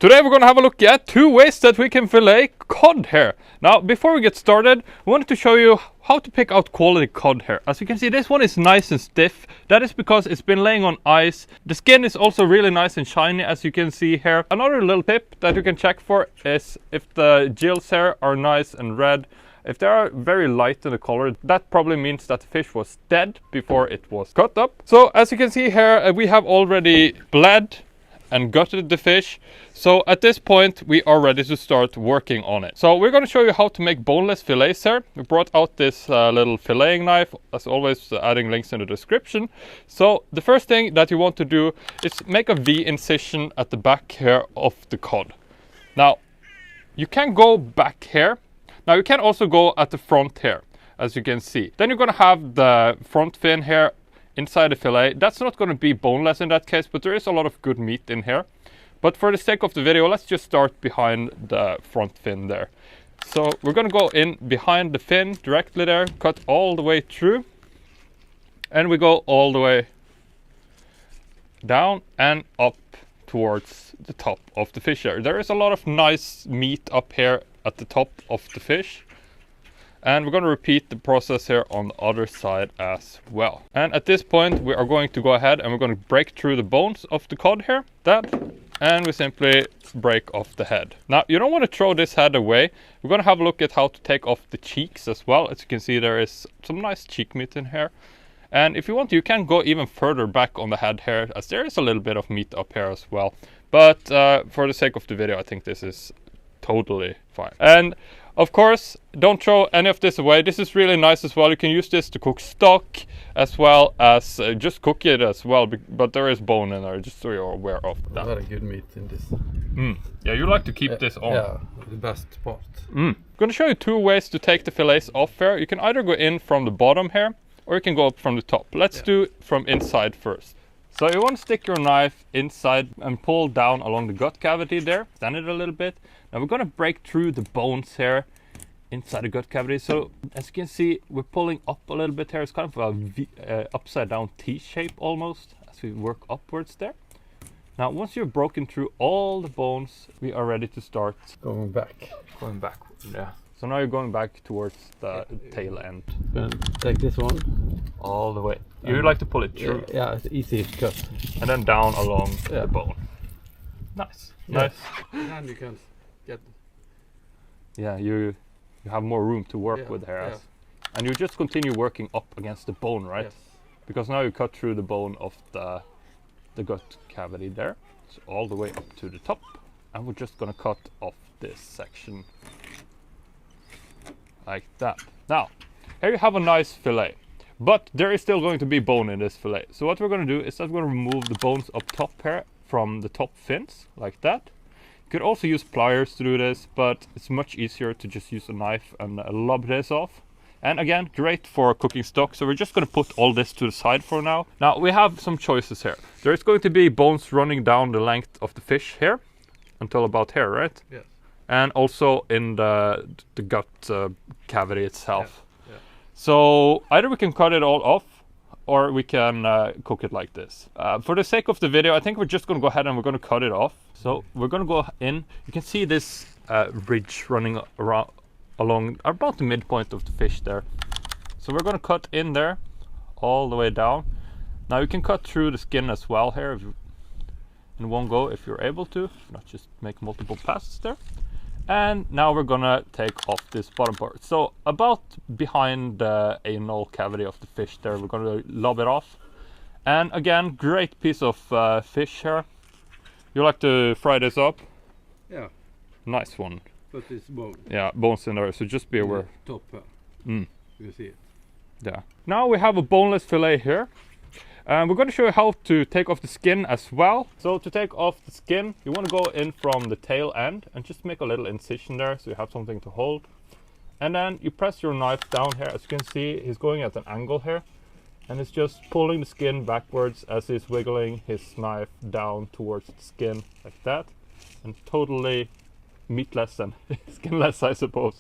Today we're going to have a look at 2 ways that we can fillet cod here. Now, before we get started, I wanted to show you how to pick out quality cod here. As you can see, this one is nice and stiff. That is because it's been laying on ice. The skin is also really nice and shiny, as you can see here. Another little tip that you can check for is if the gills here are nice and red. If they are very light in the color, that probably means that the fish was dead before it was cut up. So as you can see here, we have already bled and gutted the fish. So at this point we are ready to start working on it. So we're going to show you how to make boneless fillets here. We brought out this little filleting knife, as always, adding links in the description. So the first thing that you want to do is make a V incision at the back here of the cod. Now you can go back here. Now you can also go at the front here, as you can see. Then you're going to have the front fin here inside the fillet. That's not going to be boneless in that case, but there is a lot of good meat in here. But for the sake of the video, let's just start behind the front fin there. So we're going to go in behind the fin directly there, cut all the way through, and we go all the way down and up towards the top of the fish here. There is a lot of nice meat up here at the top of the fish. And we're going to repeat the process here on the other side as well. And at this point we are going to go ahead and we're going to break through the bones of the cod here. And we simply break off the head. Now you don't want to throw this head away. We're going to have a look at how to take off the cheeks as well. As you can see, there is some nice cheek meat in here. And if you want to, you can go even further back on the head here, as there is a little bit of meat up here as well. But for the sake of the video, I think this is totally fine. And of course, don't throw any of this away. This is really nice as well. You can use this to cook stock as well as just cook it as well. But there is bone in there, just so you're aware of that. Very good meat in this. Yeah, you like to keep this on. Yeah, the best part. I'm going to show you 2 ways to take the fillets off here. You can either go in from the bottom here, or you can go up from the top. Let's do it from inside first. So you want to stick your knife inside and pull down along the gut cavity there. Stand it a little bit. Now we're going to break through the bones here inside the gut cavity. So as you can see, we're pulling up a little bit here. It's kind of a V, upside down T shape almost as we work upwards there. Now once you've broken through all the bones, we are ready to start Going back. going backwards. Yeah. So now you're going back towards the tail end. Then take this one. All the way. You like to pull it through. Yeah, it's easy cut. And then down along the bone. Nice. Nice. And you can get. Yeah, you have more room to work with here. And you just continue working up against the bone, right? Yes. Because now you cut through the bone of the gut cavity there. So all the way up to the top. And we're just gonna cut off this section. Like that. Now, here you have a nice fillet. But there is still going to be bone in this fillet. So what we're going to do is that we're going to remove the bones up top here from the top fins, like that. You could also use pliers to do this, but it's much easier to just use a knife and lob this off. And again, great for cooking stock. So we're just going to put all this to the side for now. Now we have some choices here. There is going to be bones running down the length of the fish here until about here, right? Yes. And also in the gut cavity itself. Yeah. So either we can cut it all off, or we can cook it like this. For the sake of the video, I think we're just going to go ahead and we're going to cut it off. So we're going to go in. You can see this ridge running around along about the midpoint of the fish there. So we're going to cut in there all the way down. Now you can cut through the skin as well here if you, in one go if you're able to, not just make multiple passes there. And now we're gonna take off this bottom part. So about behind the anal cavity of the fish there, we're gonna lob it off. And again, great piece of fish here. You like to fry this up? Yeah. Nice one. But it's bone. Yeah, bones in there, so just be aware. Top. Mm. You see it. Yeah. Now we have a boneless fillet here. And we're going to show you how to take off the skin as well. So to take off the skin, you want to go in from the tail end and just make a little incision there so you have something to hold. And then you press your knife down here. As you can see, he's going at an angle here. And it's just pulling the skin backwards as he's wiggling his knife down towards the skin like that. And totally meatless and skinless, I suppose.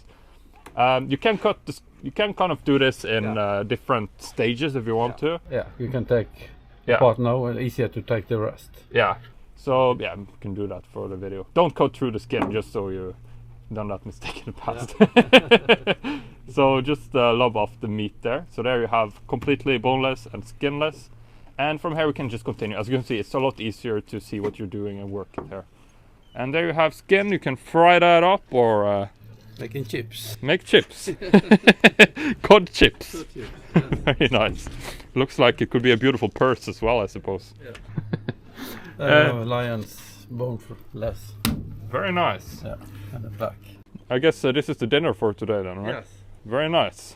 You can cut this. You can kind of do this in different stages if you want to. Yeah, you can take part now and easier to take the rest. Yeah, So yeah, we can do that for the video. Don't cut through the skin, just so you done that mistake in the past. Yeah. So just lob off the meat there. So there you have completely boneless and skinless. And from here we can just continue. As you can see, it's a lot easier to see what you're doing and work it there. And there you have skin. You can fry that up or Making chips. make chips. Cod chips. Good chips. Yeah. Very nice. Looks like it could be a beautiful purse as well, I suppose. Lion's boneless. Very nice. Yeah, and the back. I guess this is the dinner for today then, right? Yes. Very nice.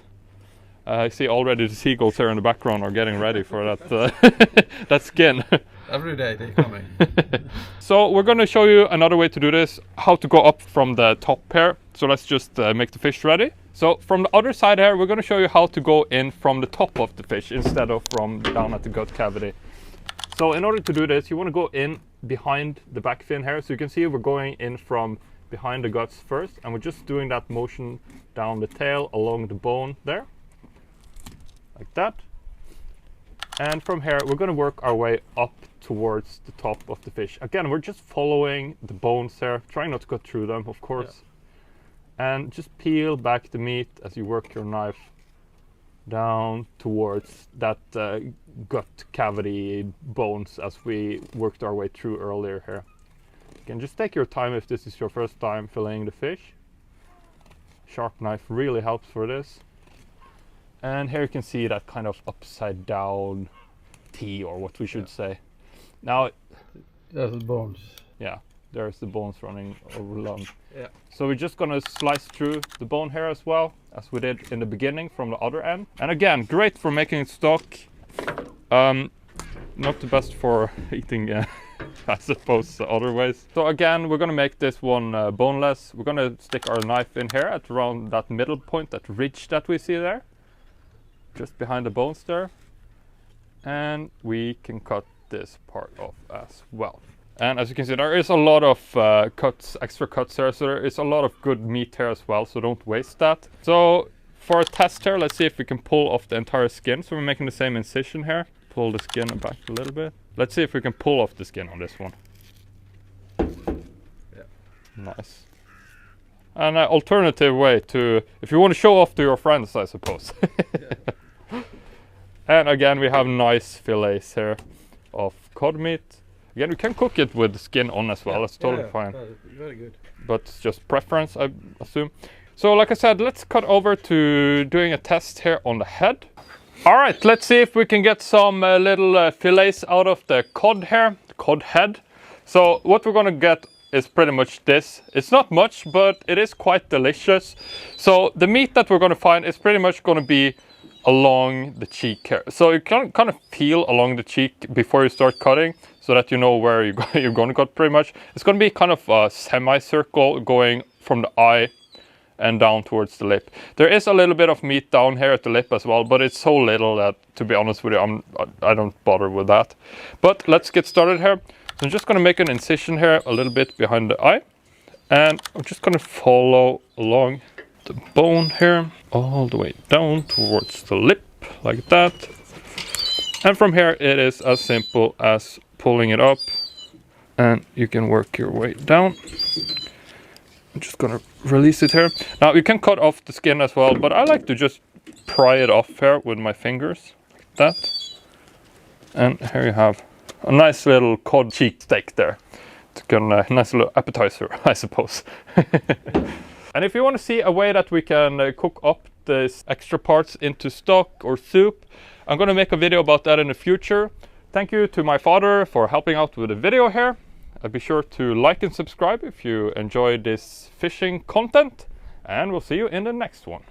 I see already the seagulls here in the background are getting ready for that that skin. Every day they're coming. So we're going to show you another way to do this, how to go up from the top here. So let's just make the fish ready. So from the other side here, we're going to show you how to go in from the top of the fish instead of from down at the gut cavity. So in order to do this, you want to go in behind the back fin here. So you can see we're going in from behind the guts first, and we're just doing that motion down the tail along the bone there. Like that. And from here we're going to work our way up towards the top of the fish. Again, we're just following the bones there, trying not to cut through them, of course. Yeah. And just peel back the meat as you work your knife down towards that gut cavity bones as we worked our way through earlier here. You can just take your time if this is your first time filleting the fish. Sharp knife really helps for this. And here you can see that kind of upside down T, or what we should say. Now, There's the bones. yeah, there's the bones running along. Yeah. So we're just gonna slice through the bone here as well, as we did in the beginning from the other end. And again, great for making stock. Not the best for eating, I suppose, other ways. So again, we're gonna make this one boneless. We're gonna stick our knife in here at around that middle point, that ridge that we see there. Just behind the bones there, and we can cut this part off as well. And as you can see, there is a lot of extra cuts here, so there is a lot of good meat here as well, so don't waste that. So for a test here, let's see if we can pull off the entire skin. So we're making the same incision here. Pull the skin back a little bit. Let's see if we can pull off the skin on this one. Yeah. Nice. An alternative way to, if you want to show off to your friends, I suppose. Yeah. And again, we have nice fillets here of cod meat. Again, we can cook it with the skin on as well. Yeah. That's totally Yeah, fine. very good. But it's just preference, I assume. So like I said, let's cut over to doing a test here on the head. All right, let's see if we can get some little fillets out of the cod here, cod head. So what we're gonna get is pretty much this. It's not much, but it is quite delicious. So the meat that we're gonna find is pretty much gonna be along the cheek here. So you can kind of peel along the cheek before you start cutting, so that you know where you're going to cut pretty much. It's going to be kind of a semicircle going from the eye and down towards the lip. There is a little bit of meat down here at the lip as well, but it's so little that, to be honest with you, I don't bother with that. But let's get started here. So I'm just going to make an incision here a little bit behind the eye, and I'm just going to follow along the bone here all the way down towards the lip, like that. And from here it is as simple as pulling it up, and you can work your way down. I'm just gonna release it here. Now you can cut off the skin as well, but I like to just pry it off here with my fingers, like that. And here you have a nice little cod cheek steak there. It's a nice little appetizer, I suppose. And if you want to see a way that we can cook up these extra parts into stock or soup, I'm going to make a video about that in the future. Thank you to my father for helping out with the video here. Be sure to like and subscribe if you enjoy this fishing content, and we'll see you in the next one.